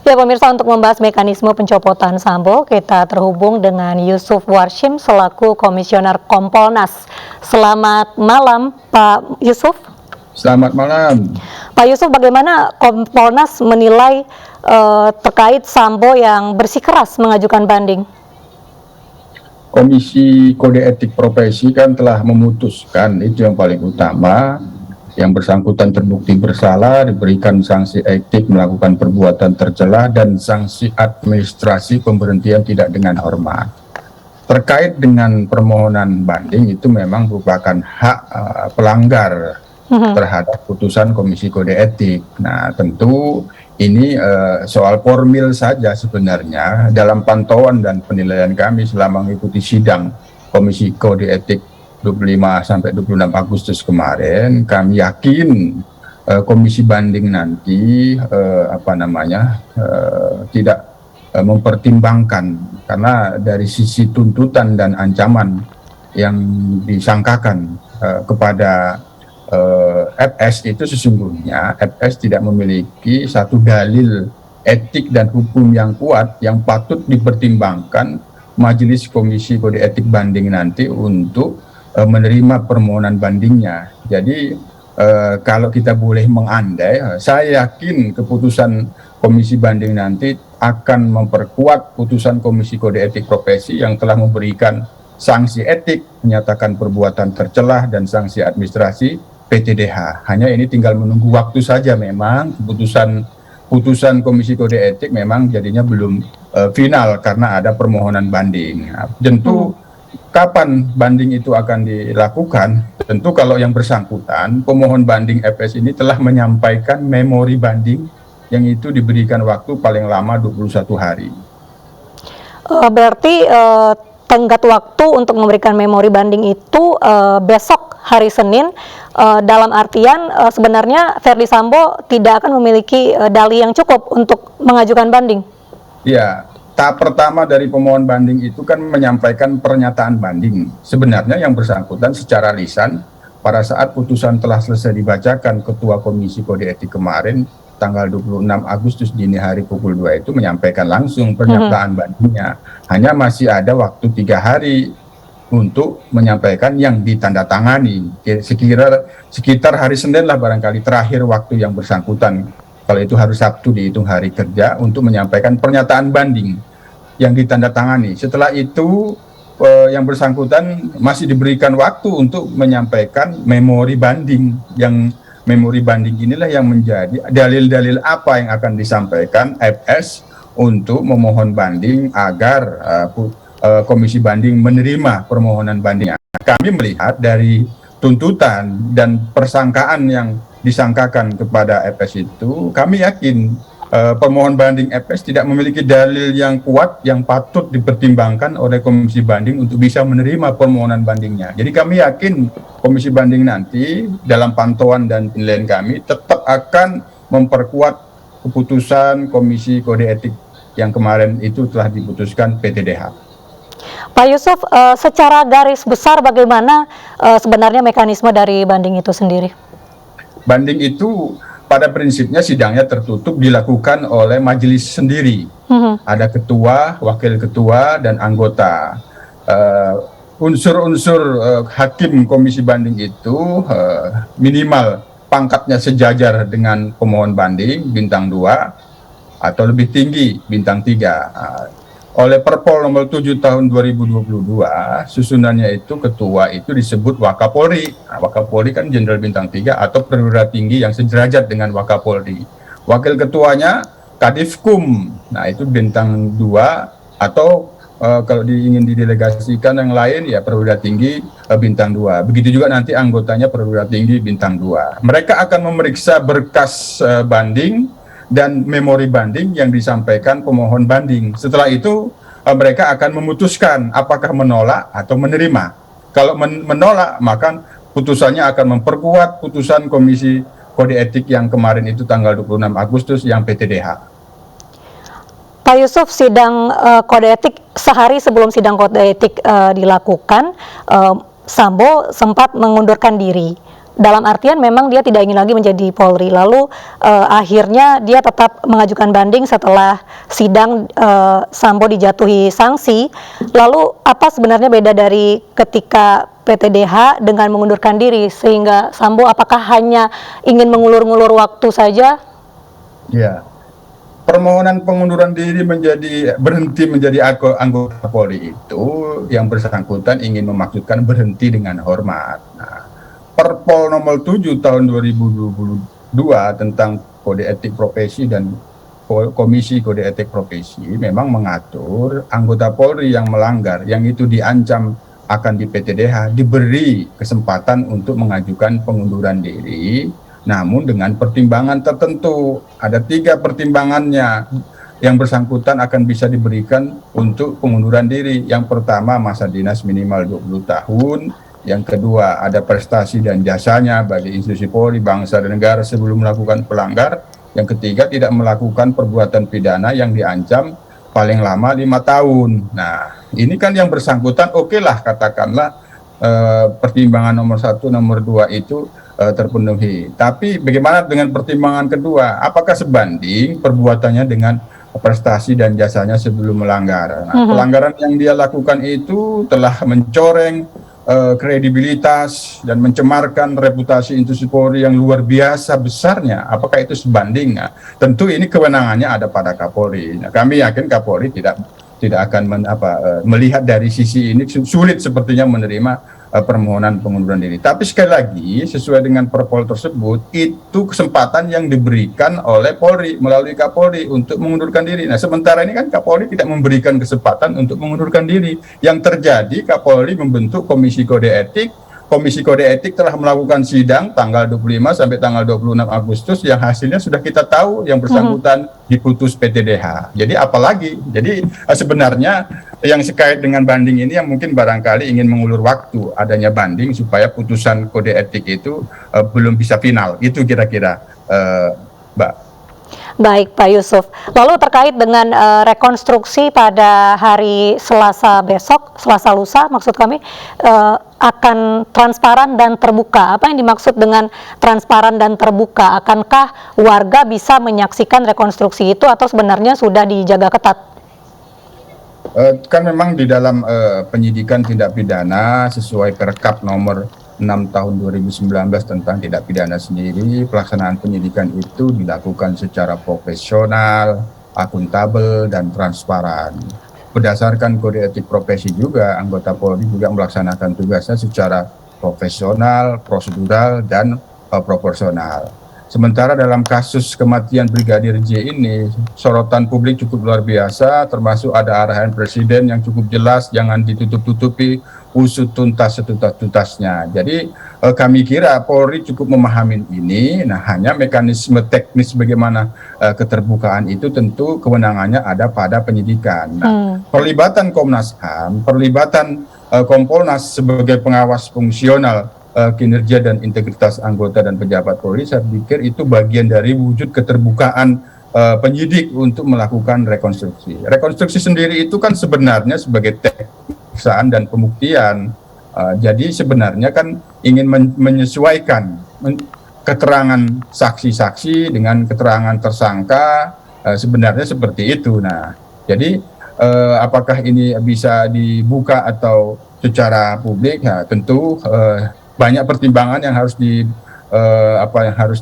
Ya pemirsa, untuk membahas mekanisme pencopotan Sambo, kita terhubung dengan Yusuf Warshim selaku Komisioner Kompolnas. Selamat malam Pak Yusuf. Selamat malam. Pak Yusuf, bagaimana Kompolnas menilai terkait Sambo yang bersikeras mengajukan banding? Komisi Kode Etik Profesi kan telah memutuskan, itu yang paling utama, yang bersangkutan terbukti bersalah, diberikan sanksi etik melakukan perbuatan tercela dan sanksi administrasi pemberhentian tidak dengan hormat. Terkait dengan permohonan banding, itu memang merupakan hak pelanggar terhadap putusan Komisi Kode Etik. Nah, tentu ini soal formil saja sebenarnya. Dalam pantauan dan penilaian kami selama mengikuti sidang Komisi Kode Etik 25 sampai 26 Agustus kemarin, kami yakin komisi banding nanti tidak mempertimbangkan, karena dari sisi tuntutan dan ancaman yang disangkakan kepada FS itu sesungguhnya FS tidak memiliki satu dalil etik dan hukum yang kuat yang patut dipertimbangkan Majelis Komisi Kode Etik Banding nanti untuk menerima permohonan bandingnya. Jadi kalau kita boleh mengandai, saya yakin keputusan komisi banding nanti akan memperkuat putusan Komisi Kode Etik Profesi yang telah memberikan sanksi etik, menyatakan perbuatan tercelah dan sanksi administrasi PTDH. Hanya ini tinggal menunggu waktu saja. Memang putusan Komisi Kode Etik memang jadinya belum final karena ada permohonan banding. Nah, tentu kapan banding itu akan dilakukan? Tentu kalau yang bersangkutan, pemohon banding FS ini telah menyampaikan memori banding yang itu diberikan waktu paling lama 21 hari. Berarti tenggat waktu untuk memberikan memori banding itu besok hari Senin, dalam artian sebenarnya Verdi Sambo tidak akan memiliki dalih yang cukup untuk mengajukan banding. Ya. Tahap pertama dari pemohon banding itu kan menyampaikan pernyataan banding. Sebenarnya yang bersangkutan secara lisan pada saat putusan telah selesai dibacakan Ketua Komisi Kode Etik kemarin tanggal 26 Agustus dini hari pukul 2 itu menyampaikan langsung pernyataan bandingnya. Hanya masih ada waktu 3 hari untuk menyampaikan yang ditandatangani. Sekitar hari Senin lah barangkali terakhir waktu yang bersangkutan. Kalau itu harus Sabtu dihitung hari kerja untuk menyampaikan pernyataan banding yang ditandatangani. Setelah itu yang bersangkutan masih diberikan waktu untuk menyampaikan memori banding. Yang memori banding inilah yang menjadi dalil-dalil apa yang akan disampaikan FS untuk memohon banding agar komisi banding menerima permohonan bandingnya. Kami melihat dari tuntutan dan persangkaan yang disangkakan kepada FS itu, kami yakin pemohon banding FS tidak memiliki dalil yang kuat yang patut dipertimbangkan oleh komisi banding untuk bisa menerima permohonan bandingnya. Jadi kami yakin komisi banding nanti dalam pantauan dan penilaian kami tetap akan memperkuat keputusan Komisi Kode Etik yang kemarin itu telah diputuskan PTDH. Pak Yusuf, secara garis besar bagaimana sebenarnya mekanisme dari banding itu sendiri? Banding itu pada prinsipnya sidangnya tertutup, dilakukan oleh majelis sendiri. Ada ketua, wakil ketua, dan anggota. Unsur-unsur hakim komisi banding itu minimal pangkatnya sejajar dengan pemohon banding, bintang 2, atau lebih tinggi, bintang 3. Oleh Perpol nomor 7 tahun 2022, susunannya itu ketua itu disebut Wakapolri. Nah, Wakapolri kan Jenderal bintang 3 atau perwira tinggi yang sederajat dengan Wakapolri. Wakil ketuanya Kadifkum, nah itu bintang 2 atau kalau ingin didelegasikan yang lain ya perwira tinggi bintang 2. Begitu juga nanti anggotanya perwira tinggi bintang 2. Mereka akan memeriksa berkas banding dan memori banding yang disampaikan pemohon banding. Setelah itu mereka akan memutuskan apakah menolak atau menerima. Kalau menolak, maka putusannya akan memperkuat putusan Komisi Kode Etik yang kemarin itu tanggal 26 Agustus yang PTDH. Pak Yusuf, sidang kode etik sehari sebelum sidang kode etik dilakukan, Sambo sempat mengundurkan diri. dalam artian memang dia tidak ingin lagi menjadi Polri. Lalu akhirnya dia tetap mengajukan banding setelah sidang Sambo dijatuhi sanksi. Lalu apa sebenarnya beda dari ketika PTDH dengan mengundurkan diri, sehingga Sambo apakah hanya ingin mengulur-ngulur waktu saja? Ya, permohonan pengunduran diri berhenti menjadi anggota Polri itu yang bersangkutan ingin memaksudkan berhenti dengan hormat. Nah, Perpol nomor 7 tahun 2022 tentang kode etik profesi dan Komisi Kode Etik Profesi memang mengatur anggota Polri yang melanggar, yang itu diancam akan di PTDH, diberi kesempatan untuk mengajukan pengunduran diri, namun dengan pertimbangan tertentu. Ada 3 pertimbangannya yang bersangkutan akan bisa diberikan untuk pengunduran diri. Yang pertama, masa dinas minimal 20 tahun. Yang kedua, ada prestasi dan jasanya bagi institusi Polri, bangsa dan negara sebelum melakukan pelanggar. Yang ketiga, tidak melakukan perbuatan pidana yang diancam paling lama 5 tahun. Nah, ini kan yang bersangkutan oke lah, katakanlah pertimbangan nomor 1, nomor 2 itu terpenuhi. Tapi bagaimana dengan pertimbangan kedua? Apakah sebanding perbuatannya dengan prestasi dan jasanya sebelum melanggar? Nah, pelanggaran yang dia lakukan itu telah mencoreng kredibilitas dan mencemarkan reputasi institusi Polri yang luar biasa besarnya. Apakah itu sebanding? Nah, tentu ini kewenangannya ada pada Kapolri. Nah, kami yakin Kapolri tidak akan melihat dari sisi ini, sulit sepertinya menerima permohonan pengunduran diri. Tapi sekali lagi, sesuai dengan perpol tersebut, itu kesempatan yang diberikan oleh Polri melalui Kapolri untuk mengundurkan diri. Nah, sementara ini kan Kapolri tidak memberikan kesempatan untuk mengundurkan diri. Yang terjadi, Kapolri membentuk Komisi Kode Etik. Komisi Kode Etik telah melakukan sidang tanggal 25 sampai tanggal 26 Agustus yang hasilnya sudah kita tahu, yang bersangkutan diputus PTDH. Jadi apalagi? Jadi sebenarnya yang sekait dengan banding ini yang mungkin barangkali ingin mengulur waktu adanya banding supaya putusan kode etik itu belum bisa final. Itu kira-kira, Mbak. Baik, Pak Yusuf. Lalu terkait dengan rekonstruksi pada hari Selasa besok, Selasa lusa maksud kami, akan transparan dan terbuka. Apa yang dimaksud dengan transparan dan terbuka? Akankah warga bisa menyaksikan rekonstruksi itu atau sebenarnya sudah dijaga ketat? Kan memang di dalam penyidikan tindak pidana sesuai Perkap nomor 6 tahun 2019 tentang tindak pidana sendiri, pelaksanaan penyidikan itu dilakukan secara profesional, akuntabel, dan transparan. Berdasarkan kode etik profesi juga, anggota Polri juga melaksanakan tugasnya secara profesional, prosedural, dan proporsional. Sementara dalam kasus kematian Brigadir J ini, sorotan publik cukup luar biasa, termasuk ada arahan Presiden yang cukup jelas, jangan ditutup-tutupi, usut tuntas setuntas-tuntasnya. Jadi kami kira Polri cukup memahami ini. Nah, hanya mekanisme teknis bagaimana keterbukaan itu tentu kewenangannya ada pada penyidikan. Nah, perlibatan Komnas HAM, perlibatan Kompolnas sebagai pengawas fungsional kinerja dan integritas anggota dan pejabat Polri, saya pikir itu bagian dari wujud keterbukaan penyidik untuk melakukan rekonstruksi. Rekonstruksi sendiri itu kan sebenarnya sebagai pemeriksaan dan pembuktian. Jadi sebenarnya kan ingin menyesuaikan keterangan saksi-saksi dengan keterangan tersangka, sebenarnya seperti itu. Nah, jadi apakah ini bisa dibuka atau secara publik? Nah, tentu banyak pertimbangan yang harus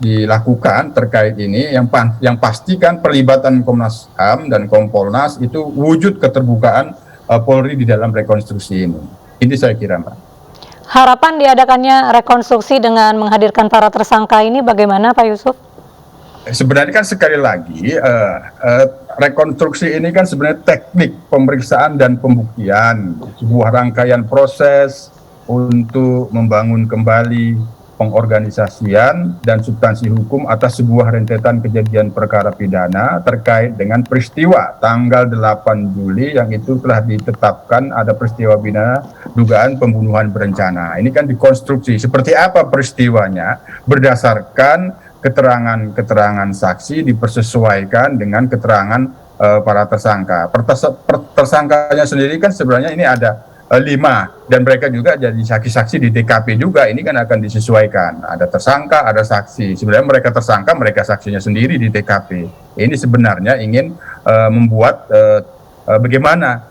dilakukan terkait ini. Yang pasti kan perlibatan Komnas HAM dan Kompolnas itu wujud keterbukaan Polri di dalam rekonstruksi ini. Ini saya kira, Mbak. Harapan diadakannya rekonstruksi dengan menghadirkan para tersangka ini bagaimana, Pak Yusuf? Sebenarnya kan sekali lagi rekonstruksi ini kan sebenarnya teknik pemeriksaan dan pembuktian, sebuah rangkaian proses untuk membangun kembali pengorganisasian dan substansi hukum atas sebuah rentetan kejadian perkara pidana terkait dengan peristiwa tanggal 8 Juli yang itu telah ditetapkan ada peristiwa pidana dugaan pembunuhan berencana. Ini kan dikonstruksi seperti apa peristiwanya berdasarkan keterangan saksi dipersesuaikan dengan keterangan para tersangka. Tersangkanya sendiri kan sebenarnya ini ada 5 dan mereka juga jadi saksi-saksi di TKP juga. Ini kan akan disesuaikan, ada tersangka, ada saksi. Sebenarnya mereka tersangka, mereka saksinya sendiri di TKP. Ini sebenarnya ingin membuat bagaimana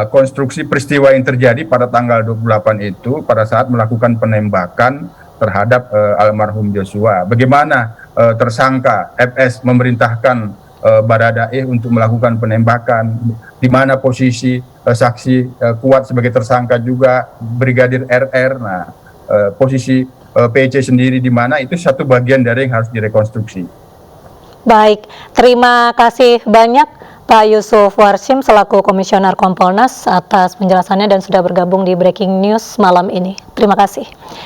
konstruksi peristiwa yang terjadi pada tanggal 28 itu pada saat melakukan penembakan terhadap almarhum Joshua. Bagaimana tersangka FS memerintahkan Baradae untuk melakukan penembakan, di mana posisi saksi kuat sebagai tersangka juga Brigadir RR. Nah, posisi PC sendiri di mana, itu satu bagian dari yang harus direkonstruksi. Baik, terima kasih banyak Pak Yusuf Warsim selaku Komisioner Kompolnas atas penjelasannya dan sudah bergabung di Breaking News malam ini. Terima kasih.